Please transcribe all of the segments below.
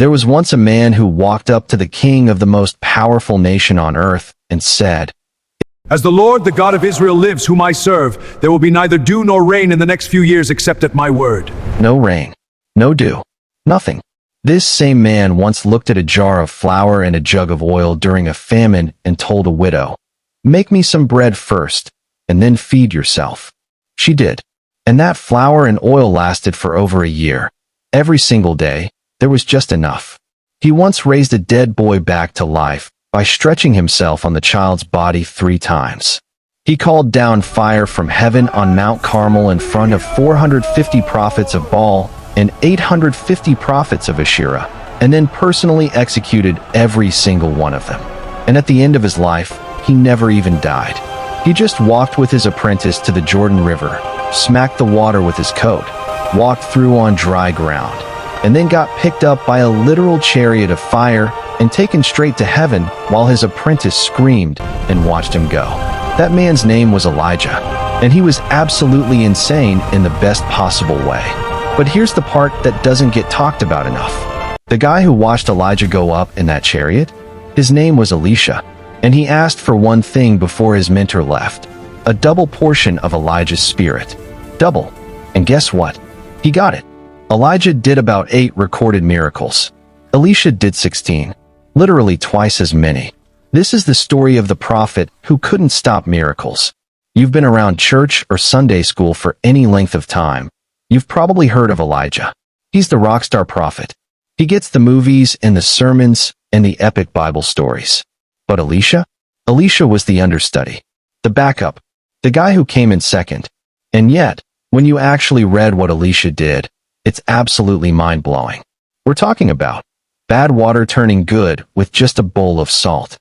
There was once a man who walked up to the king of the most powerful nation on earth and said, "As the Lord, the God of Israel lives, whom I serve, there will be neither dew nor rain in the next few years except at my word." "No rain, no dew, nothing." This same man once looked at a jar of flour and a jug of oil during a famine and told a widow, "Make me some bread first, and then feed yourself." She did. And that flour and oil lasted for over a year. Every single day, there was just enough. He once raised a dead boy back to life by stretching himself on the child's body 3 times. He called down fire from heaven on Mount Carmel in front of 450 prophets of Baal and 850 prophets of Asherah, and then personally executed every single one of them. And at the end of his life, he never even died. He just walked with his apprentice to the Jordan River, smacked the water with his coat, walked through on dry ground, and then got picked up by a literal chariot of fire and taken straight to heaven while his apprentice screamed and watched him go. That man's name was Elijah, and he was absolutely insane in the best possible way. But here's the part that doesn't get talked about enough. The guy who watched Elijah go up in that chariot, his name was Elisha, and he asked for one thing before his mentor left: a double portion of Elijah's spirit. Double. And guess what? He got it. Elijah did about 8 recorded miracles. Elisha did 16. Literally twice as many. This is the story of the prophet who couldn't stop miracles. You've been around church or Sunday school for any length of time. You've probably heard of Elijah. He's the rock star prophet. He gets the movies and the sermons and the epic Bible stories. But Elisha? Elisha was the understudy, the backup, the guy who came in second. And yet, when you actually read what Elisha did, it's absolutely mind-blowing. We're talking about bad water turning good with just a bowl of salt.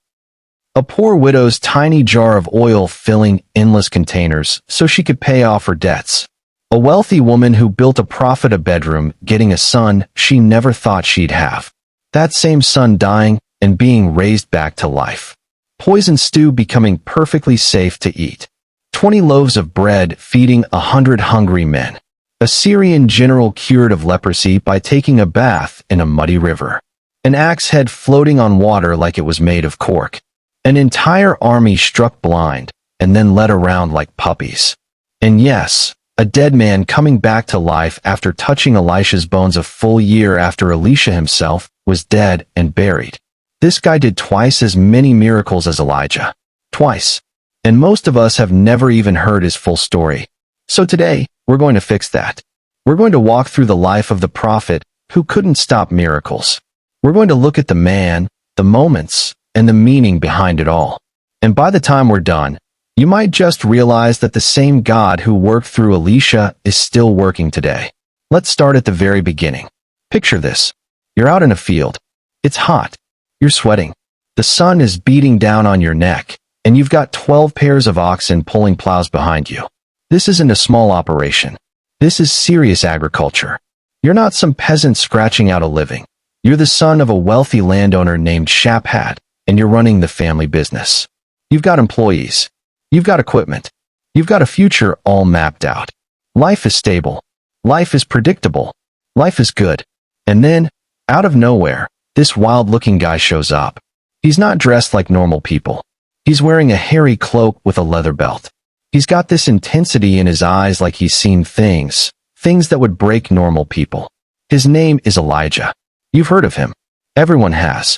A poor widow's tiny jar of oil filling endless containers so she could pay off her debts. A wealthy woman who built a prophet a bedroom, getting a son she never thought she'd have. That same son dying and being raised back to life. Poison stew becoming perfectly safe to eat. 20 loaves of bread feeding 100 hungry men. A Syrian general cured of leprosy by taking a bath in a muddy river. An axe head floating on water like it was made of cork. An entire army struck blind and then led around like puppies. And yes, a dead man coming back to life after touching Elisha's bones a full year after Elisha himself was dead and buried. This guy did twice as many miracles as Elijah. Twice. And most of us have never even heard his full story. So today, we're going to fix that. We're going to walk through the life of the prophet who couldn't stop miracles. We're going to look at the man, the moments, and the meaning behind it all. And by the time we're done, you might just realize that the same God who worked through Elisha is still working today. Let's start at the very beginning. Picture this. You're out in a field. It's hot. You're sweating. The sun is beating down on your neck, and you've got 12 pairs of oxen pulling plows behind you. This isn't a small operation. This is serious agriculture. You're not some peasant scratching out a living. You're the son of a wealthy landowner named Shaphat, and you're running the family business. You've got employees. You've got equipment. You've got a future all mapped out. Life is stable. Life is predictable. Life is good. And then, out of nowhere, this wild-looking guy shows up. He's not dressed like normal people. He's wearing a hairy cloak with a leather belt. He's got this intensity in his eyes like he's seen things that would break normal people. His name is Elijah. You've heard of him. Everyone has.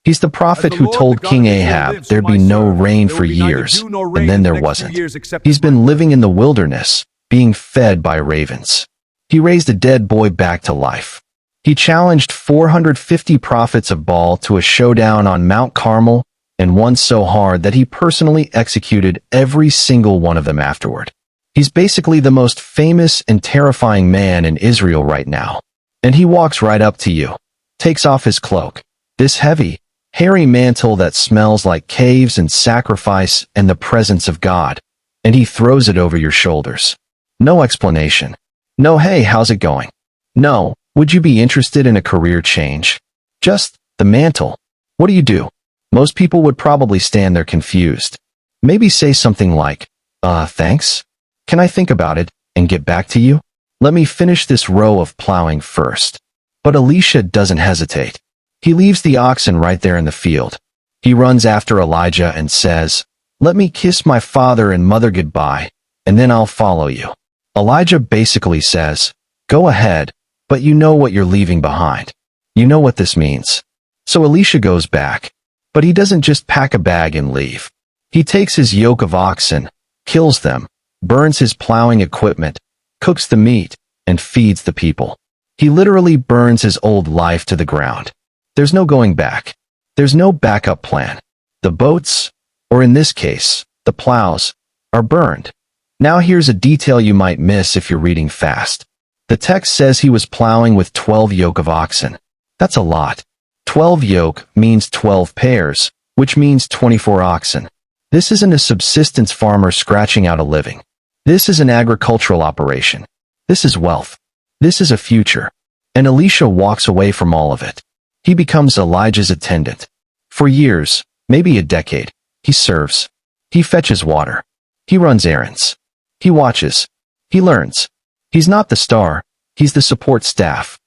He's the prophet who told King Ahab there'd be no rain for years, and then there wasn't. He's been living in the wilderness, being fed by ravens. He raised a dead boy back to life. He challenged 450 prophets of Baal to a showdown on Mount Carmel, and won so hard that he personally executed every single one of them afterward. He's basically the most famous and terrifying man in Israel right now. And he walks right up to you, takes off his cloak, this heavy, hairy mantle that smells like caves and sacrifice and the presence of God, and he throws it over your shoulders. No explanation. No, hey, how's it going? No, would you be interested in a career change? Just the mantle. What do you do? Most people would probably stand there confused. Maybe say something like, thanks? Can I think about it and get back to you? Let me finish this row of plowing first. But Elisha doesn't hesitate. He leaves the oxen right there in the field. He runs after Elijah and says, "Let me kiss my father and mother goodbye, and then I'll follow you." Elijah basically says, "Go ahead, but you know what you're leaving behind. You know what this means." So Elisha goes back. But he doesn't just pack a bag and leave. He takes his yoke of oxen, kills them, burns his plowing equipment, cooks the meat, and feeds the people. He literally burns his old life to the ground. There's no going back. There's no backup plan. The boats, or in this case, the plows, are burned. Now here's a detail you might miss if you're reading fast. The text says he was plowing with 12 yoke of oxen. That's a lot. 12 yoke means 12 pairs, which means 24 oxen. This isn't a subsistence farmer scratching out a living. This is an agricultural operation. This is wealth. This is a future. And Elisha walks away from all of it. He becomes Elijah's attendant. For years, maybe a decade, he serves. He fetches water. He runs errands. He watches. He learns. He's not the star. He's the support staff.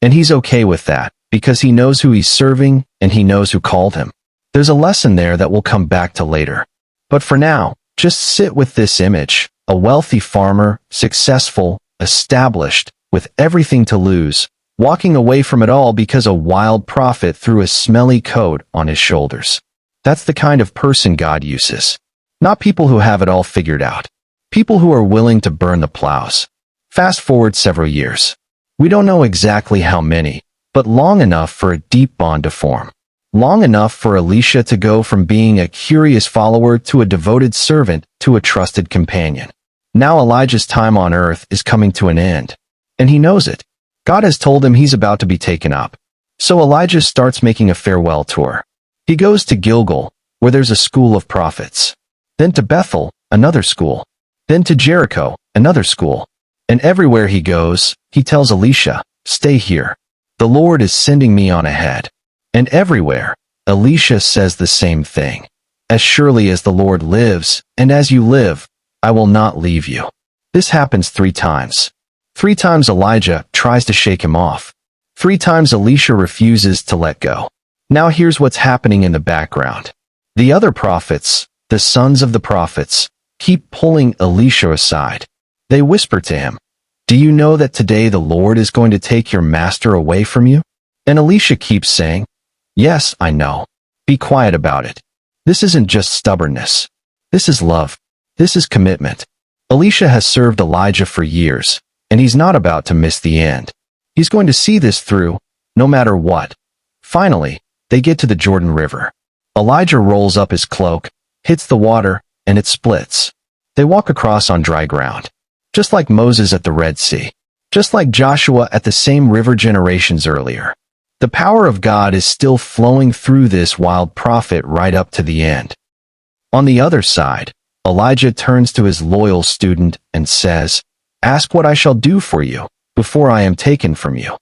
And he's okay with that, because he knows who he's serving and he knows who called him. There's a lesson there that we'll come back to later. But for now, just sit with this image. A wealthy farmer, successful, established, with everything to lose, walking away from it all because a wild prophet threw a smelly coat on his shoulders. That's the kind of person God uses. Not people who have it all figured out. People who are willing to burn the plows. Fast forward several years. We don't know exactly how many, but long enough for a deep bond to form. Long enough for Elisha to go from being a curious follower to a devoted servant to a trusted companion. Now Elijah's time on earth is coming to an end. And he knows it. God has told him he's about to be taken up. So Elijah starts making a farewell tour. He goes to Gilgal, where there's a school of prophets. Then to Bethel, another school. Then to Jericho, another school. And everywhere he goes, he tells Elisha, "Stay here. The Lord is sending me on ahead." And everywhere, Elisha says the same thing. "As surely as the Lord lives, and as you live, I will not leave you." This happens 3 times. 3 times Elijah tries to shake him off. 3 times Elisha refuses to let go. Now here's what's happening in the background. The other prophets, the sons of the prophets, keep pulling Elisha aside. They whisper to him, "Do you know that today the Lord is going to take your master away from you?" And Elisha keeps saying, "Yes, I know. Be quiet about it." This isn't just stubbornness. This is love. This is commitment. Elisha has served Elijah for years, and he's not about to miss the end. He's going to see this through, no matter what. Finally, they get to the Jordan River. Elijah rolls up his cloak, hits the water, and it splits. They walk across on dry ground. Just like Moses at the Red Sea. Just like Joshua at the same river generations earlier. The power of God is still flowing through this wild prophet right up to the end. On the other side, Elijah turns to his loyal student and says, "Ask what I shall do for you, before I am taken from you."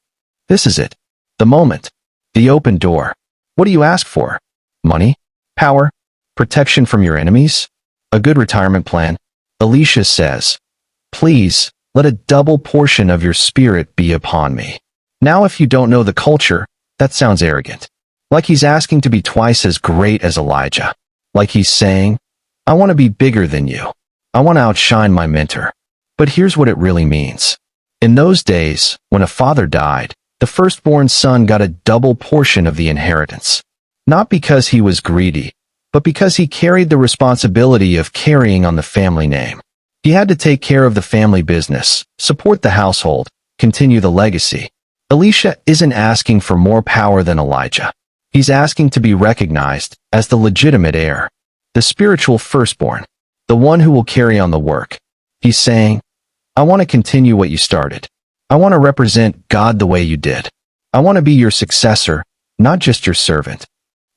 This is it. The moment. The open door. What do you ask for? Money? Power? Protection from your enemies? A good retirement plan? Elisha says, "Please, let a double portion of your spirit be upon me." Now if you don't know the culture, that sounds arrogant. Like he's asking to be twice as great as Elijah. Like he's saying, "I want to be bigger than you. I want to outshine my mentor." But here's what it really means. In those days, when a father died, the firstborn son got a double portion of the inheritance. Not because he was greedy, but because he carried the responsibility of carrying on the family name. He had to take care of the family business, support the household, continue the legacy. Elisha isn't asking for more power than Elijah. He's asking to be recognized as the legitimate heir, the spiritual firstborn, the one who will carry on the work. He's saying, "I want to continue what you started. I want to represent God the way you did. I want to be your successor, not just your servant."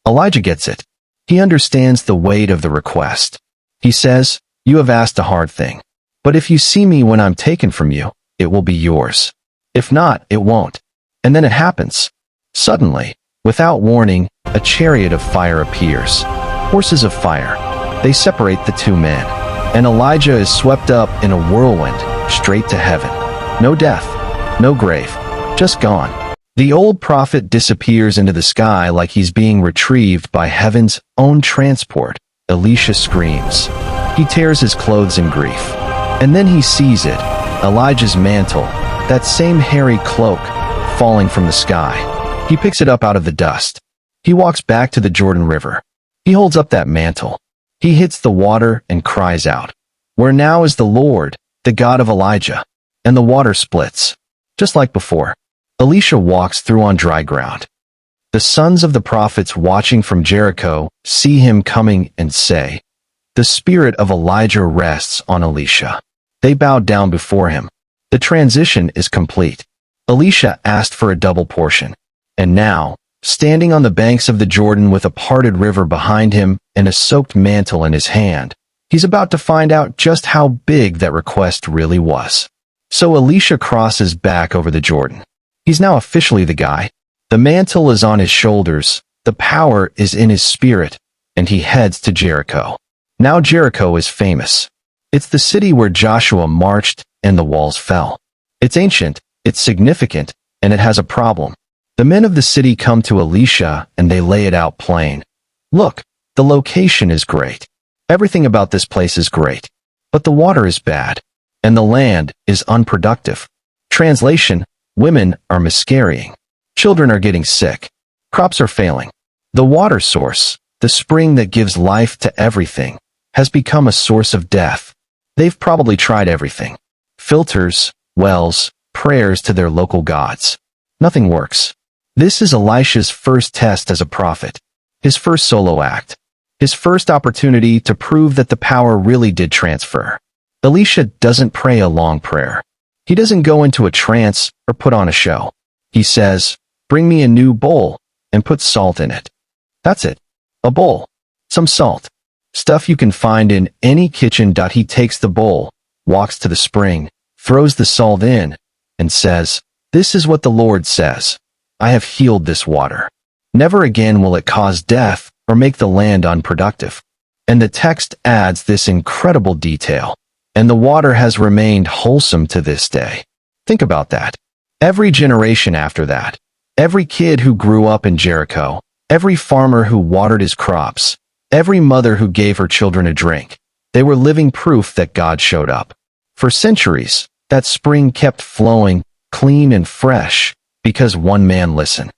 Elijah gets it. He understands the weight of the request. He says, "You have asked a hard thing. But if you see me when I'm taken from you, it will be yours. If not, it won't." And then it happens. Suddenly, without warning, a chariot of fire appears. Horses of fire. They separate the 2 men. And Elijah is swept up in a whirlwind, straight to heaven. No death. No grave. Just gone. The old prophet disappears into the sky like he's being retrieved by heaven's own transport. Elisha screams. He tears his clothes in grief. And then he sees it, Elijah's mantle, that same hairy cloak, falling from the sky. He picks it up out of the dust. He walks back to the Jordan River. He holds up that mantle. He hits the water and cries out, "Where now is the Lord, the God of Elijah?" And the water splits. Just like before, Elisha walks through on dry ground. The sons of the prophets watching from Jericho see him coming and say, "The spirit of Elijah rests on Elisha." They bow down before him. The transition is complete. Elisha asked for a double portion. And now, standing on the banks of the Jordan with a parted river behind him and a soaked mantle in his hand, he's about to find out just how big that request really was. So Elisha crosses back over the Jordan. He's now officially the guy. The mantle is on his shoulders, the power is in his spirit, and he heads to Jericho. Now Jericho is famous. It's the city where Joshua marched and the walls fell. It's ancient, it's significant, and it has a problem. The men of the city come to Elisha and they lay it out plain. Look, the location is great. Everything about this place is great. But the water is bad, and the land is unproductive. Translation: women are miscarrying. Children are getting sick. Crops are failing. The water source, the spring that gives life to everything, has become a source of death. They've probably tried everything. Filters, wells, prayers to their local gods. Nothing works. This is Elisha's first test as a prophet. His first solo act. His first opportunity to prove that the power really did transfer. Elisha doesn't pray a long prayer. He doesn't go into a trance or put on a show. He says, "Bring me a new bowl and put salt in it." That's it. A bowl. Some salt. Stuff you can find in any kitchen. He takes the bowl, walks to the spring, throws the salt in, and says, "This is what the Lord says. I have healed this water. Never again will it cause death or make the land unproductive." And the text adds this incredible detail. And the water has remained wholesome to this day. Think about that. Every generation after that, every kid who grew up in Jericho, every farmer who watered his crops, every mother who gave her children a drink, they were living proof that God showed up. For centuries, that spring kept flowing, clean and fresh, because one man listened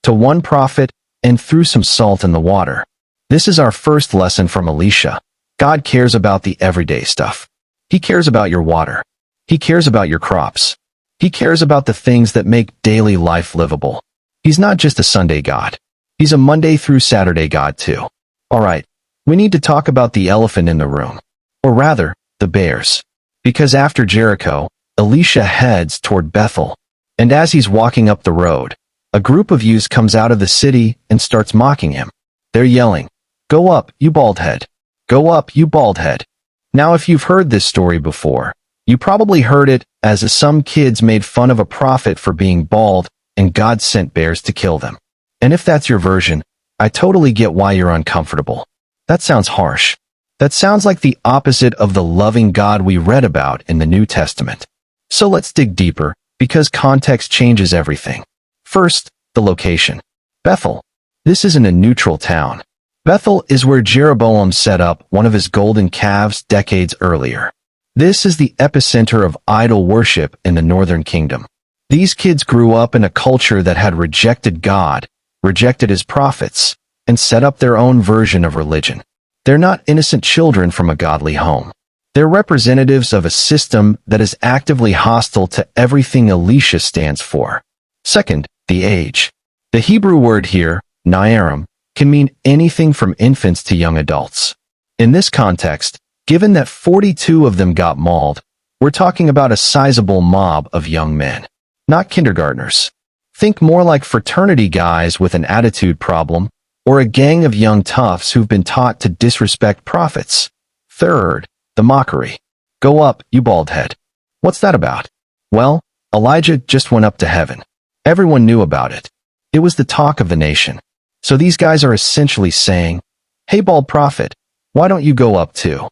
to one prophet and threw some salt in the water. This is our first lesson from Elisha. God cares about the everyday stuff. He cares about your water. He cares about your crops. He cares about the things that make daily life livable. He's not just a Sunday God. He's a Monday through Saturday God too. All right, we need to talk about the elephant in the room. Or rather, the bears. Because after Jericho, Elisha heads toward Bethel. And as he's walking up the road, a group of youths comes out of the city and starts mocking him. They're yelling, "Go up, you bald head. Go up, you bald head." Now, if you've heard this story before, you probably heard it as some kids made fun of a prophet for being bald and God sent bears to kill them. And if that's your version, I totally get why you're uncomfortable. That sounds harsh. That sounds like the opposite of the loving God we read about in the New Testament. So let's dig deeper, because context changes everything. First, the location. Bethel. This isn't a neutral town. Bethel is where Jeroboam set up one of his golden calves decades earlier. This is the epicenter of idol worship in the northern kingdom. These kids grew up in a culture that had rejected God, rejected his prophets, and set up their own version of religion. They're not innocent children from a godly home. They're representatives of a system that is actively hostile to everything Elisha stands for. Second, the age. The Hebrew word here, Naaram, can mean anything from infants to young adults. In this context, given that 42 of them got mauled, we're talking about a sizable mob of young men. Not kindergartners. Think more like fraternity guys with an attitude problem, or a gang of young toughs who've been taught to disrespect prophets. Third, the mockery. "Go up, you bald head." What's that about? Well, Elijah just went up to heaven. Everyone knew about it. It was the talk of the nation. So these guys are essentially saying, "Hey, bald prophet, why don't you go up too?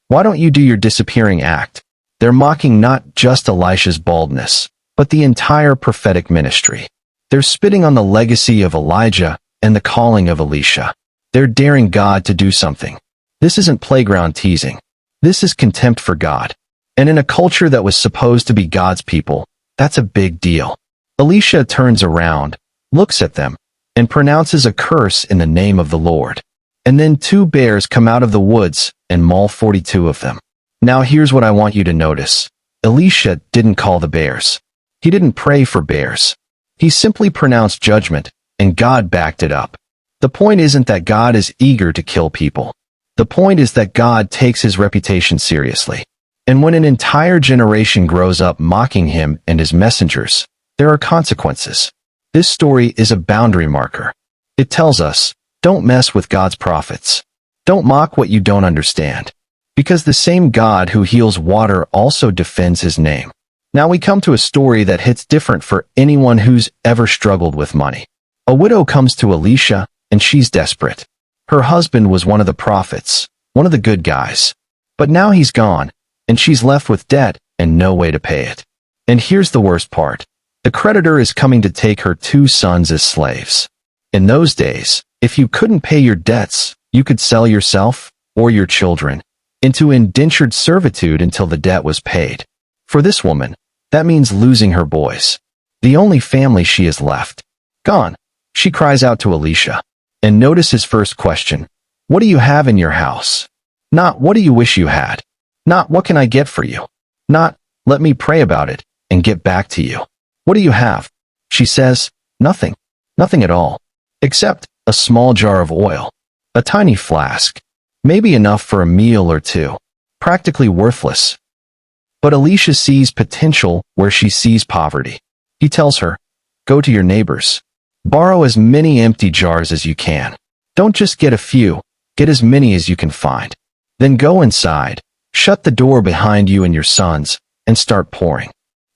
Why don't you do your disappearing act?" They're mocking not just Elisha's baldness, but the entire prophetic ministry. They're spitting on the legacy of Elijah and the calling of Elisha. They're daring God to do something. This isn't playground teasing. This is contempt for God. And in a culture that was supposed to be God's people, that's a big deal. Elisha turns around, looks at them, and pronounces a curse in the name of the Lord. And then 2 bears come out of the woods and maul 42 of them. Now here's what I want you to notice. Elisha didn't call the bears. He didn't pray for bears. He simply pronounced judgment, and God backed it up. The point isn't that God is eager to kill people. The point is that God takes his reputation seriously. And when an entire generation grows up mocking him and his messengers, there are consequences. This story is a boundary marker. It tells us, don't mess with God's prophets. Don't mock what you don't understand. Because the same God who heals water also defends his name. Now we come to a story that hits different for anyone who's ever struggled with money. A widow comes to Elisha, and she's desperate. Her husband was one of the prophets, one of the good guys. But now he's gone, and she's left with debt and no way to pay it. And here's the worst part. The creditor is coming to take her 2 sons as slaves. In those days, if you couldn't pay your debts, you could sell yourself, or your children, into indentured servitude until the debt was paid. For this woman, that means losing her boys. The only family she has left. Gone. She cries out to Elisha. And notice his first question. What do you have in your house? Not what do you wish you had? Not what can I get for you? Not let me pray about it and get back to you. What do you have? She says, nothing. Nothing at all. Except a small jar of oil. A tiny flask. Maybe enough for a meal or 2. Practically worthless. But Elisha sees potential where she sees poverty. He tells her, go to your neighbors. Borrow as many empty jars as you can. Don't just get a few, get as many as you can find. Then go inside, shut the door behind you and your sons, and start pouring.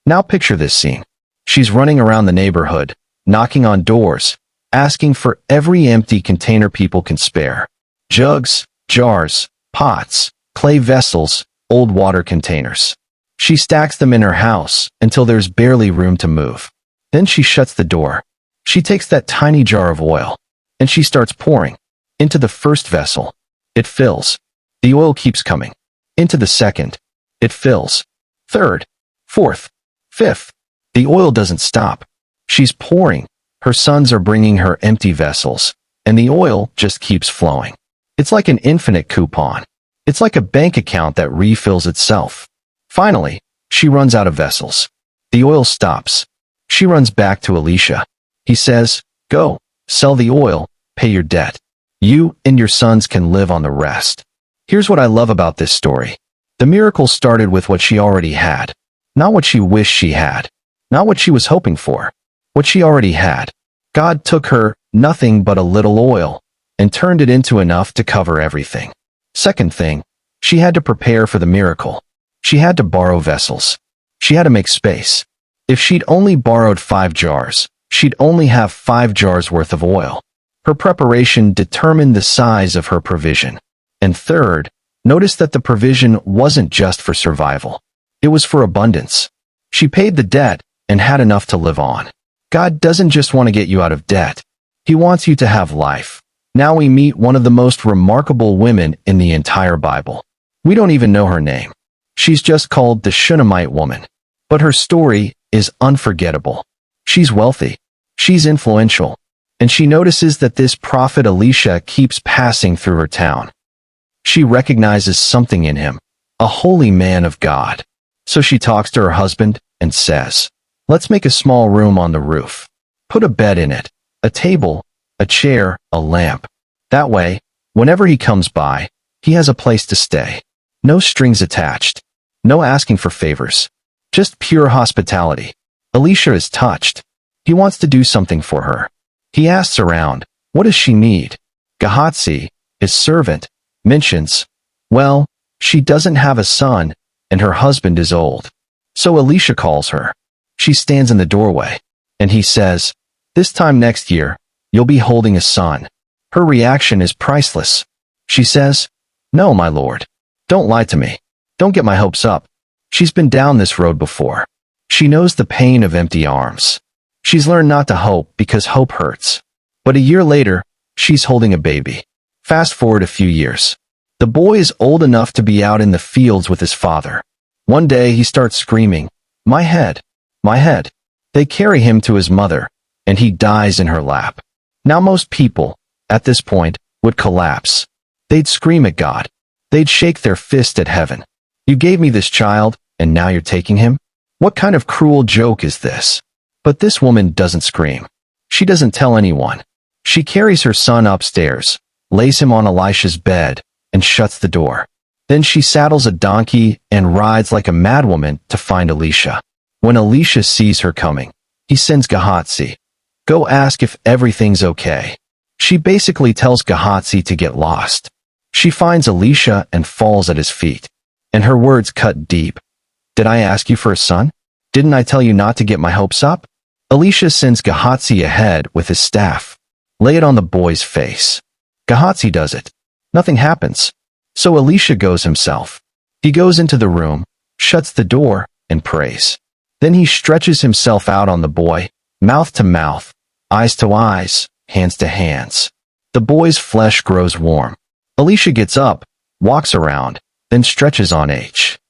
Now picture this scene. She's running around the neighborhood, knocking on doors, asking for every empty container people can spare. Jugs, jars, pots, clay vessels, old water containers. She stacks them in her house until there's barely room to move. Then she shuts the door. She takes that tiny jar of oil, and she starts pouring. Into the first vessel. It fills. The oil keeps coming. Into the second. It fills. Third. Fourth. Fifth. The oil doesn't stop. She's pouring. Her sons are bringing her empty vessels, and the oil just keeps flowing. It's like an infinite coupon. It's like a bank account that refills itself. Finally, she runs out of vessels. The oil stops. She runs back to Elisha. He says, go, sell the oil, pay your debt. You and your sons can live on the rest. Here's what I love about this story. The miracle started with what she already had. Not what she wished she had. Not what she was hoping for. What she already had. God took her, nothing but a little oil, and turned it into enough to cover everything. Second thing, she had to prepare for the miracle. She had to borrow vessels. She had to make space. If she'd only borrowed 5 jars, she'd only have 5 jars worth of oil. Her preparation determined the size of her provision. And third, notice that the provision wasn't just for survival. It was for abundance. She paid the debt and had enough to live on. God doesn't just want to get you out of debt. He wants you to have life. Now we meet one of the most remarkable women in the entire Bible. We don't even know her name. She's just called the Shunammite woman. But her story is unforgettable. She's wealthy. She's influential. And she notices that this prophet Elisha keeps passing through her town. She recognizes something in him, a holy man of God. So she talks to her husband and says, let's make a small room on the roof. Put a bed in it, a table, a chair, a lamp. That way, whenever he comes by, he has a place to stay. No strings attached. No asking for favors. Just pure hospitality. Elisha is touched. He wants to do something for her. He asks around, what does she need? Gehazi, his servant, mentions, well, she doesn't have a son, and her husband is old. So Elisha calls her. She stands in the doorway, and he says, this time next year, you'll be holding a son. Her reaction is priceless. She says, no, my lord. Don't lie to me. Don't get my hopes up. She's been down this road before. She knows the pain of empty arms. She's learned not to hope because hope hurts. But a year later, she's holding a baby. Fast forward a few years. The boy is old enough to be out in the fields with his father. One day he starts screaming, "My head! My head!" They carry him to his mother, and he dies in her lap. Now most people, at this point, would collapse. They'd scream at God. They'd shake their fist at heaven. "You gave me this child, and now you're taking him? What kind of cruel joke is this?" But this woman doesn't scream. She doesn't tell anyone. She carries her son upstairs, lays him on Elisha's bed, and shuts the door. Then she saddles a donkey and rides like a madwoman to find Elisha. When Elisha sees her coming, he sends Gehazi, "Go ask if everything's okay." She basically tells Gehazi to get lost. She finds Elisha and falls at his feet. And her words cut deep. "Did I ask you for a son? Didn't I tell you not to get my hopes up?" Elisha sends Gehazi ahead with his staff. "Lay it on the boy's face." Gehazi does it. Nothing happens. So Elisha goes himself. He goes into the room, shuts the door, and prays. Then he stretches himself out on the boy, mouth to mouth, eyes to eyes, hands to hands. The boy's flesh grows warm. Elisha gets up, walks around, then stretches on H.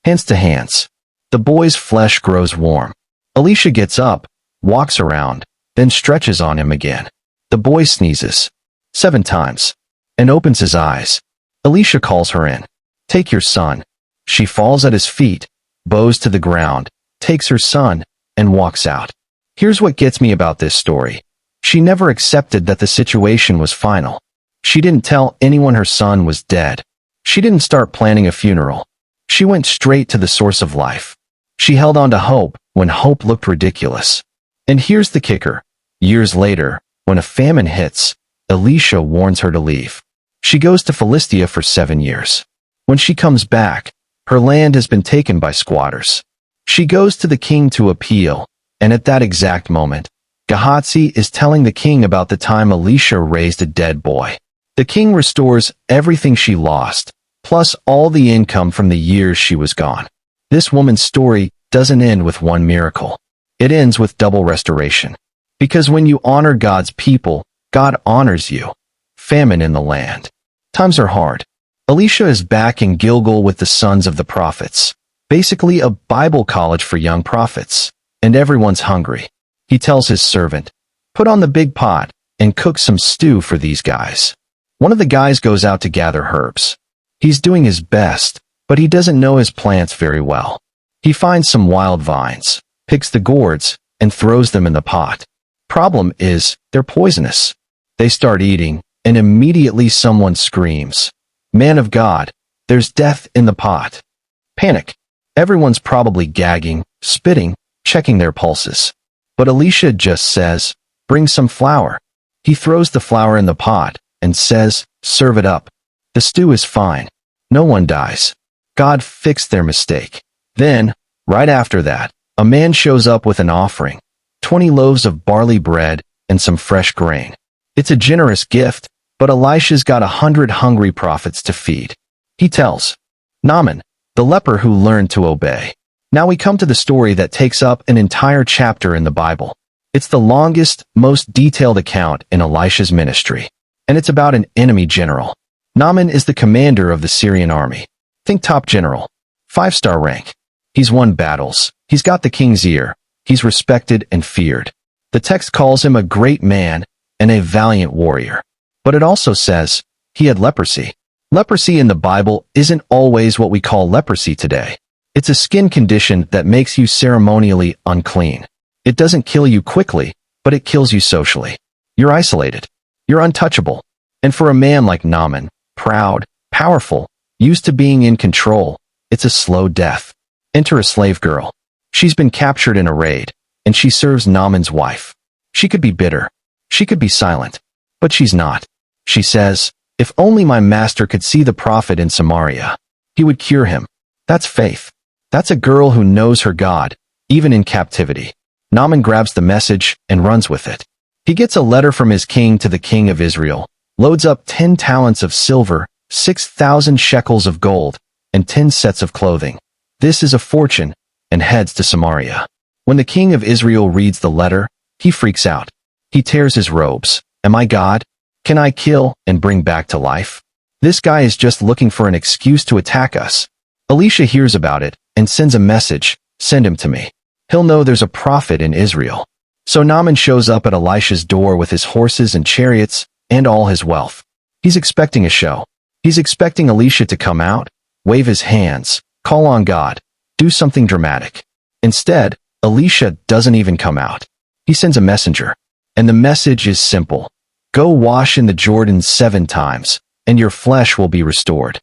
Hands to hands. The boy's flesh grows warm. Elisha gets up, walks around, then stretches on him again. The boy sneezes 7 times and opens his eyes. Elisha calls her in. "Take your son." She falls at his feet, bows to the ground, takes her son, and walks out. Here's what gets me about this story. She never accepted that the situation was final. She didn't tell anyone her son was dead. She didn't start planning a funeral. She went straight to the source of life. She held on to hope when hope looked ridiculous. And here's the kicker. Years later, when a famine hits, Elisha warns her to leave. She goes to Philistia for 7 years. When she comes back, her land has been taken by squatters. She goes to the king to appeal, and at that exact moment, Gehazi is telling the king about the time Elisha raised a dead boy. The king restores everything she lost, plus all the income from the years she was gone. This woman's story doesn't end with one miracle. It ends with double restoration. Because when you honor God's people, God honors you. Famine in the land. Times are hard. Elisha is back in Gilgal with the sons of the prophets, basically a Bible college for young prophets, and everyone's hungry. He tells his servant, "Put on the big pot and cook some stew for these guys." One of the guys goes out to gather herbs. He's doing his best, but he doesn't know his plants very well. He finds some wild vines, picks the gourds, and throws them in the pot. Problem is, they're poisonous. They start eating, and immediately someone screams, "Man of God, there's death in the pot." Panic. Everyone's probably gagging, spitting, checking their pulses. But Elisha just says, "Bring some flour." He throws the flour in the pot and says, "Serve it up." The stew is fine. No one dies. God fixed their mistake. Then, right after that, a man shows up with an offering, 20 loaves of barley bread and some fresh grain. It's a generous gift, but Elisha's got 100 hungry prophets to feed. He tells Naaman, the leper who learned to obey. Now we come to the story that takes up an entire chapter in the Bible. It's the longest, most detailed account in Elisha's ministry, and it's about an enemy general. Naaman is the commander of the Syrian army. Think top general. 5-star rank. He's won battles. He's got the king's ear. He's respected and feared. The text calls him a great man and a valiant warrior. But it also says he had leprosy. Leprosy in the Bible isn't always what we call leprosy today. It's a skin condition that makes you ceremonially unclean. It doesn't kill you quickly, but it kills you socially. You're isolated. You're untouchable. And for a man like Naaman, proud, powerful, used to being in control, it's a slow death. Enter a slave girl. She's been captured in a raid, and she serves Naaman's wife. She could be bitter. She could be silent. But she's not. She says, "If only my master could see the prophet in Samaria, he would cure him." That's faith. That's a girl who knows her God, even in captivity. Naaman grabs the message and runs with it. He gets a letter from his king to the king of Israel, loads up 10 talents of silver, 6,000 shekels of gold, and 10 sets of clothing. This is a fortune, and heads to Samaria. When the king of Israel reads the letter, he freaks out. He tears his robes. Am I God? Can I kill and bring back to life? This guy is just looking for an excuse to attack us. Elisha hears about it and sends a message. Send him to me. He'll know there's a prophet in Israel. So Naaman shows up at Elisha's door with his horses and chariots and all his wealth. He's expecting a show. He's expecting Elisha to come out, wave his hands, call on God, do something dramatic. Instead, Elisha doesn't even come out. He sends a messenger. And the message is simple. Go wash in the Jordan 7 times, and your flesh will be restored.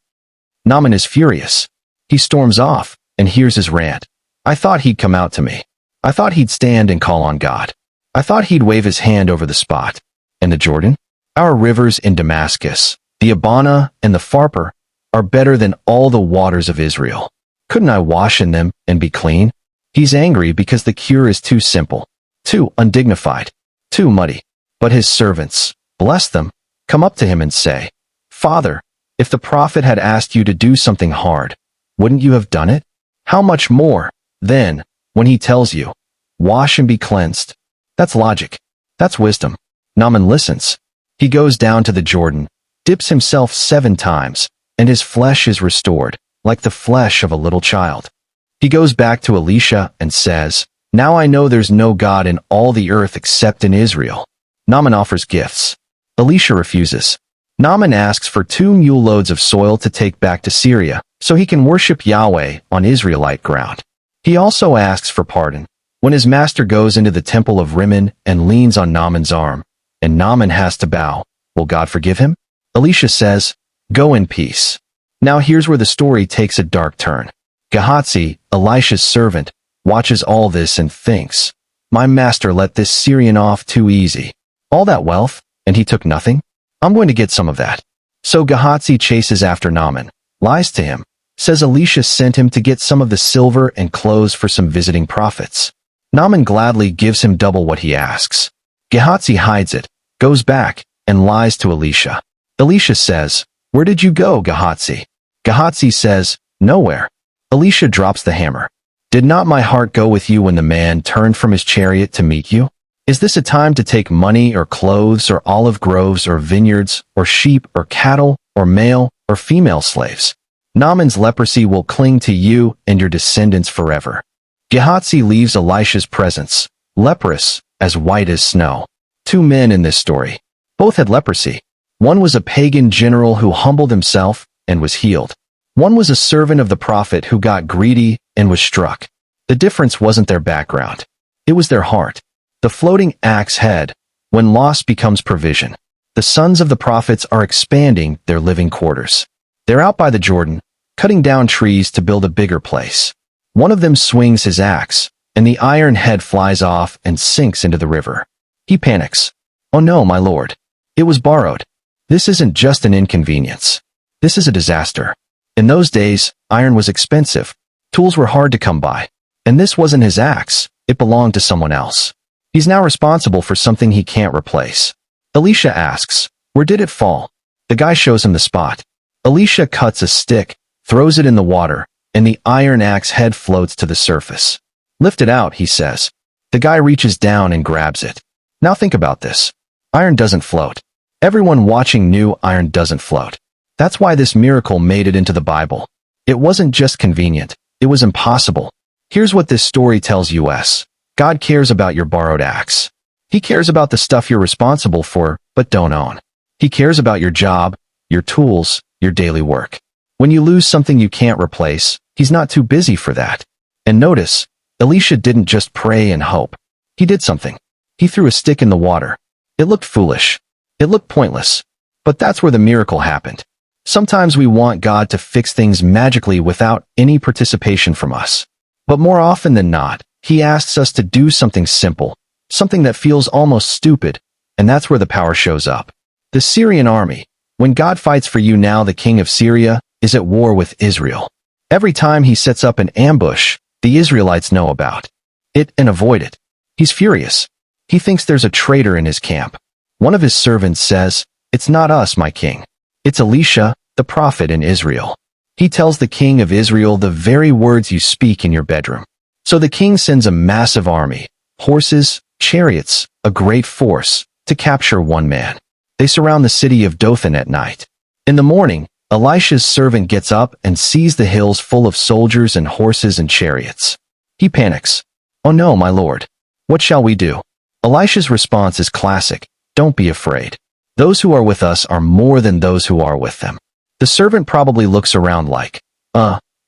Naaman is furious. He storms off, and here's his rant. I thought he'd come out to me. I thought he'd stand and call on God. I thought he'd wave his hand over the spot. And the Jordan? Our rivers in Damascus, the Abana and the Pharpar, are better than all the waters of Israel. Couldn't I wash in them and be clean? He's angry because the cure is too simple, too undignified, too muddy. But his servants, bless them, come up to him and say, Father, if the prophet had asked you to do something hard, wouldn't you have done it? How much more, then, when he tells you, wash and be cleansed? That's logic. That's wisdom. Naaman listens. He goes down to the Jordan, dips himself 7 times, and his flesh is restored, like the flesh of a little child. He goes back to Elisha and says, Now I know there's no God in all the earth except in Israel. Naaman offers gifts. Elisha refuses. Naaman asks for 2 mule loads of soil to take back to Syria, so he can worship Yahweh on Israelite ground. He also asks for pardon. When his master goes into the temple of Rimmon and leans on Naaman's arm, and Naaman has to bow, will God forgive him? Elisha says, Go in peace. Now here's where the story takes a dark turn. Gehazi, Elisha's servant, watches all this and thinks, My master let this Syrian off too easy. All that wealth, and he took nothing? I'm going to get some of that. So Gehazi chases after Naaman, lies to him, says Elisha sent him to get some of the silver and clothes for some visiting prophets. Naaman gladly gives him double what he asks. Gehazi hides it, goes back, and lies to Elisha. Elisha says, Where did you go, Gehazi? Gehazi says, Nowhere. Elisha drops the hammer. Did not my heart go with you when the man turned from his chariot to meet you? Is this a time to take money or clothes or olive groves or vineyards or sheep or cattle or male or female slaves? Naaman's leprosy will cling to you and your descendants forever. Gehazi leaves Elisha's presence, leprous, as white as snow. 2 men in this story. Both had leprosy. One was a pagan general who humbled himself and was healed. One was a servant of the prophet who got greedy and was struck. The difference wasn't their background. It was their heart. The floating axe head, when loss becomes provision. The sons of the prophets are expanding their living quarters. They're out by the Jordan, cutting down trees to build a bigger place. One of them swings his axe, and the iron head flies off and sinks into the river. He panics. Oh no, my lord. It was borrowed. This isn't just an inconvenience. This is a disaster. In those days, iron was expensive. Tools were hard to come by. And this wasn't his axe. It belonged to someone else. He's now responsible for something he can't replace. Elisha asks, Where did it fall? The guy shows him the spot. Elisha cuts a stick, throws it in the water, and the iron axe head floats to the surface. Lift it out, he says. The guy reaches down and grabs it. Now think about this. Iron doesn't float. Everyone watching knew iron doesn't float. That's why this miracle made it into the Bible. It wasn't just convenient. It was impossible. Here's what this story tells us. God cares about your borrowed axe. He cares about the stuff you're responsible for, but don't own. He cares about your job, your tools, your daily work. When you lose something you can't replace, he's not too busy for that. And notice, Elisha didn't just pray and hope. He did something. He threw a stick in the water. It looked foolish. It looked pointless. But that's where the miracle happened. Sometimes we want God to fix things magically without any participation from us. But more often than not, he asks us to do something simple, something that feels almost stupid, and that's where the power shows up. The Syrian army. When God fights for you now, the king of Syria is at war with Israel. Every time he sets up an ambush, the Israelites know about it and avoid it. He's furious. He thinks there's a traitor in his camp. One of his servants says, It's not us, my king. It's Elisha, the prophet in Israel. He tells the king of Israel the very words you speak in your bedroom. So the king sends a massive army, horses, chariots, a great force, to capture one man. They surround the city of Dothan at night. In the morning, Elisha's servant gets up and sees the hills full of soldiers and horses and chariots. He panics. "Oh no, my lord. What shall we do?" Elisha's response is classic. "Don't be afraid. Those who are with us are more than those who are with them." The servant probably looks around like,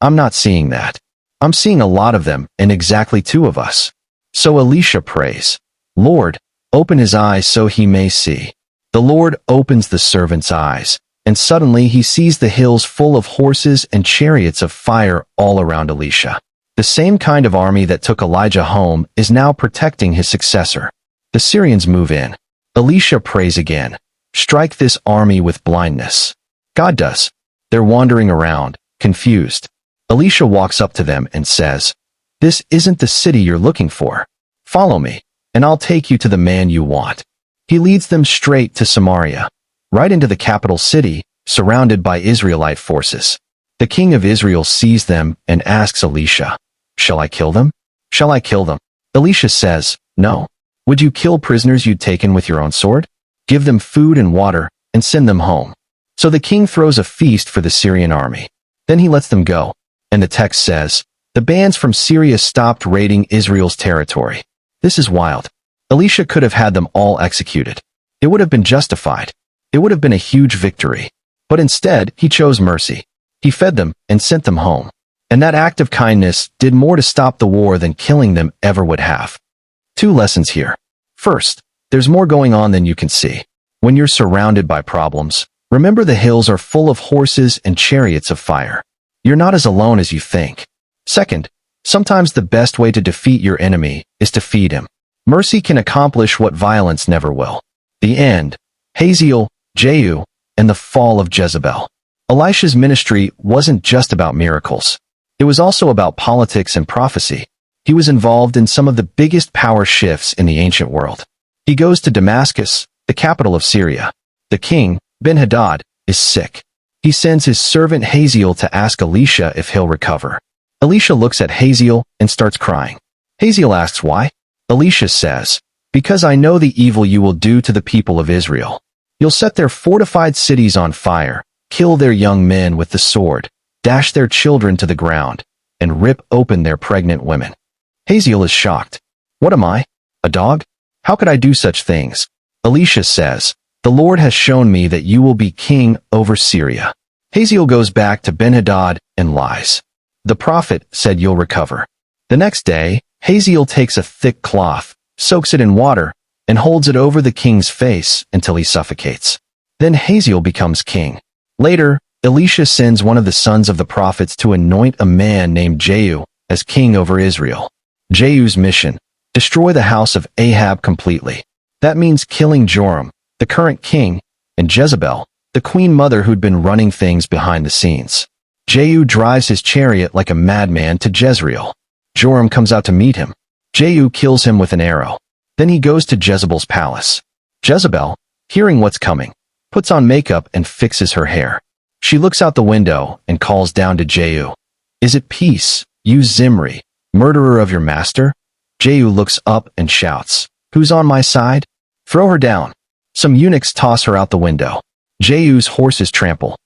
I'm not seeing that. I'm seeing a lot of them and exactly 2 of us." So Elisha prays, "Lord, open his eyes so he may see." The Lord opens the servant's eyes, and suddenly he sees the hills full of horses and chariots of fire all around Elisha. The same kind of army that took Elijah home is now protecting his successor. The Syrians move in. Elisha prays again, "Strike this army with blindness." God does. They're wandering around, confused. Elisha walks up to them and says, "This isn't the city you're looking for. Follow me, and I'll take you to the man you want." He leads them straight to Samaria, right into the capital city, surrounded by Israelite forces. The king of Israel sees them and asks Elisha, "Shall I kill them? Shall I kill them?" Elisha says, "No. Would you kill prisoners you'd taken with your own sword? Give them food and water, and send them home." So the king throws a feast for the Syrian army. Then he lets them go. And the text says, the bands from Syria stopped raiding Israel's territory. This is wild. Elisha could have had them all executed. It would have been justified. It would have been a huge victory. But instead, he chose mercy. He fed them and sent them home. And that act of kindness did more to stop the war than killing them ever would have. 2 lessons here. First, there's more going on than you can see. When you're surrounded by problems, remember the hills are full of horses and chariots of fire. You're not as alone as you think. Second, sometimes the best way to defeat your enemy is to feed him. Mercy can accomplish what violence never will. The end. Hazael, Jehu, and the fall of Jezebel. Elisha's ministry wasn't just about miracles. It was also about politics and prophecy. He was involved in some of the biggest power shifts in the ancient world. He goes to Damascus, the capital of Syria. The king, Ben-Hadad, is sick. He sends his servant Hazael to ask Elisha if he'll recover. Elisha looks at Hazael and starts crying. Hazael asks why. Elisha says, "Because I know the evil you will do to the people of Israel. You'll set their fortified cities on fire, kill their young men with the sword, dash their children to the ground, and rip open their pregnant women." Hazael is shocked. "What am I? A dog? How could I do such things?" Elisha says, "The Lord has shown me that you will be king over Syria." Hazael goes back to Ben-Hadad and lies. "The prophet said you'll recover." The next day, Hazael takes a thick cloth, soaks it in water, and holds it over the king's face until he suffocates. Then Hazael becomes king. Later, Elisha sends one of the sons of the prophets to anoint a man named Jehu as king over Israel. Jehu's mission: destroy the house of Ahab completely. That means killing Joram, the current king, and Jezebel, the queen mother who'd been running things behind the scenes. Jehu drives his chariot like a madman to Jezreel. Joram comes out to meet him. Jehu kills him with an arrow. Then he goes to Jezebel's palace. Jezebel, hearing what's coming, puts on makeup and fixes her hair. She looks out the window and calls down to Jehu, "Is it peace, you Zimri, murderer of your master?" Jehu looks up and shouts, "Who's on my side? Throw her down." Some eunuchs toss her out the window. Jehu's horses trample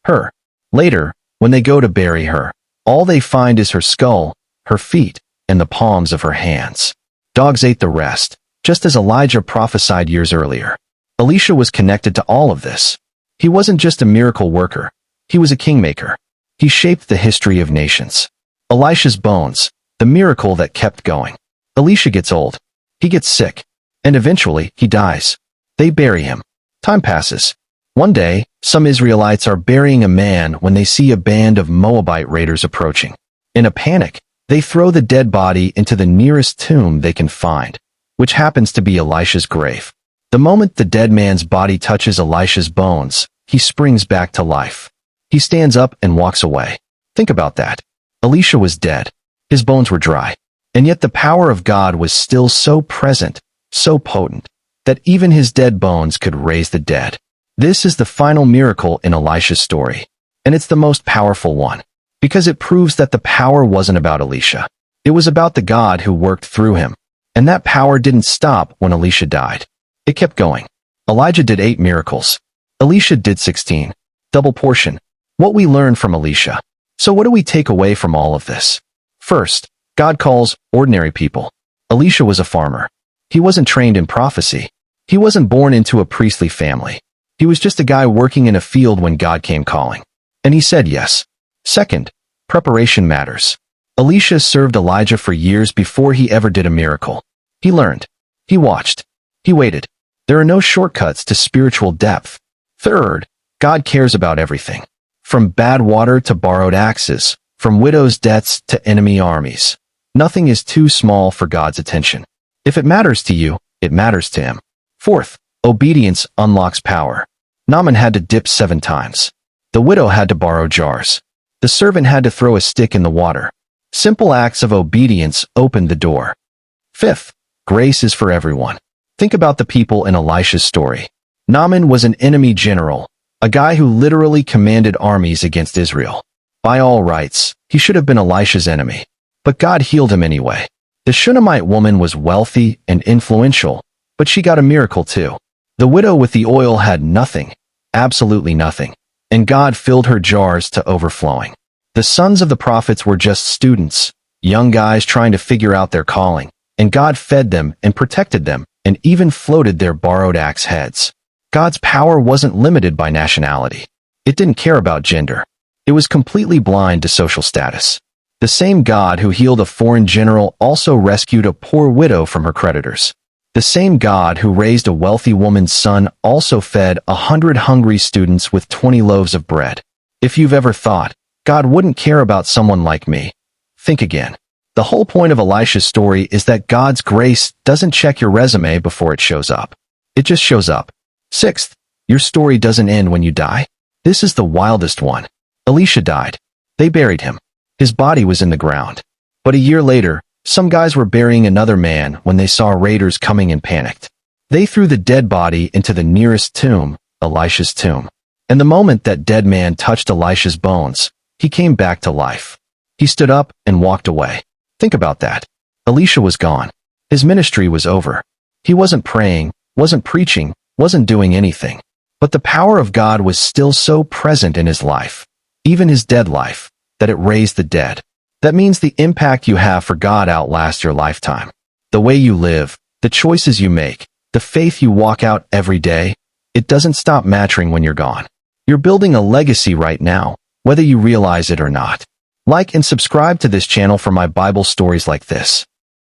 her. Later, when they go to bury her, all they find is her skull, her feet, and the palms of her hands. Dogs ate the rest, just as Elijah prophesied years earlier. Elisha was connected to all of this. He wasn't just a miracle worker. He was a kingmaker. He shaped the history of nations. Elisha's bones, the miracle that kept going. Elisha gets old. He gets sick. And eventually, he dies. They bury him. Time passes. One day, some Israelites are burying a man when they see a band of Moabite raiders approaching. In a panic, they throw the dead body into the nearest tomb they can find, which happens to be Elisha's grave. The moment the dead man's body touches Elisha's bones, he springs back to life. He stands up and walks away. Think about that. Elisha was dead. His bones were dry. And yet the power of God was still so present, so potent, that even his dead bones could raise the dead. This is the final miracle in Elisha's story. And it's the most powerful one, because it proves that the power wasn't about Elisha. It was about the God who worked through him. And that power didn't stop when Elisha died. It kept going. Elijah did 8 miracles. Elisha did 16. Double portion. What we learn from Elisha. So what do we take away from all of this? First, God calls ordinary people. Elisha was a farmer. He wasn't trained in prophecy. He wasn't born into a priestly family. He was just a guy working in a field when God came calling. And he said yes. Second, preparation matters. Elisha served Elijah for years before he ever did a miracle. He learned. He watched. He waited. There are no shortcuts to spiritual depth. Third, God cares about everything. From bad water to borrowed axes, from widows' debts to enemy armies. Nothing is too small for God's attention. If it matters to you, it matters to him. Fourth, obedience unlocks power. Naaman had to dip 7 times. The widow had to borrow jars. The servant had to throw a stick in the water. Simple acts of obedience opened the door. Fifth, grace is for everyone. Think about the people in Elisha's story. Naaman was an enemy general, a guy who literally commanded armies against Israel. By all rights, he should have been Elisha's enemy. But God healed him anyway. The Shunammite woman was wealthy and influential, but she got a miracle too. The widow with the oil had nothing, absolutely nothing, and God filled her jars to overflowing. The sons of the prophets were just students, young guys trying to figure out their calling, and God fed them and protected them and even floated their borrowed axe heads. God's power wasn't limited by nationality. It didn't care about gender. It was completely blind to social status. The same God who healed a foreign general also rescued a poor widow from her creditors. The same God who raised a wealthy woman's son also fed 100 hungry students with 20 loaves of bread. If you've ever thought, God wouldn't care about someone like me, think again. The whole point of Elisha's story is that God's grace doesn't check your resume before it shows up. It just shows up. Sixth, your story doesn't end when you die. This is the wildest one. Elisha died. They buried him. His body was in the ground. But a year later, some guys were burying another man when they saw raiders coming and panicked. They threw the dead body into the nearest tomb, Elisha's tomb. And the moment that dead man touched Elisha's bones, he came back to life. He stood up and walked away. Think about that. Elisha was gone. His ministry was over. He wasn't praying, wasn't preaching, wasn't doing anything. But the power of God was still so present in his life, even his dead life, that it raised the dead. That means the impact you have for God outlasts your lifetime. The way you live, the choices you make, the faith you walk out every day, it doesn't stop mattering when you're gone. You're building a legacy right now, whether you realize it or not. Like and subscribe to this channel for my Bible stories like this.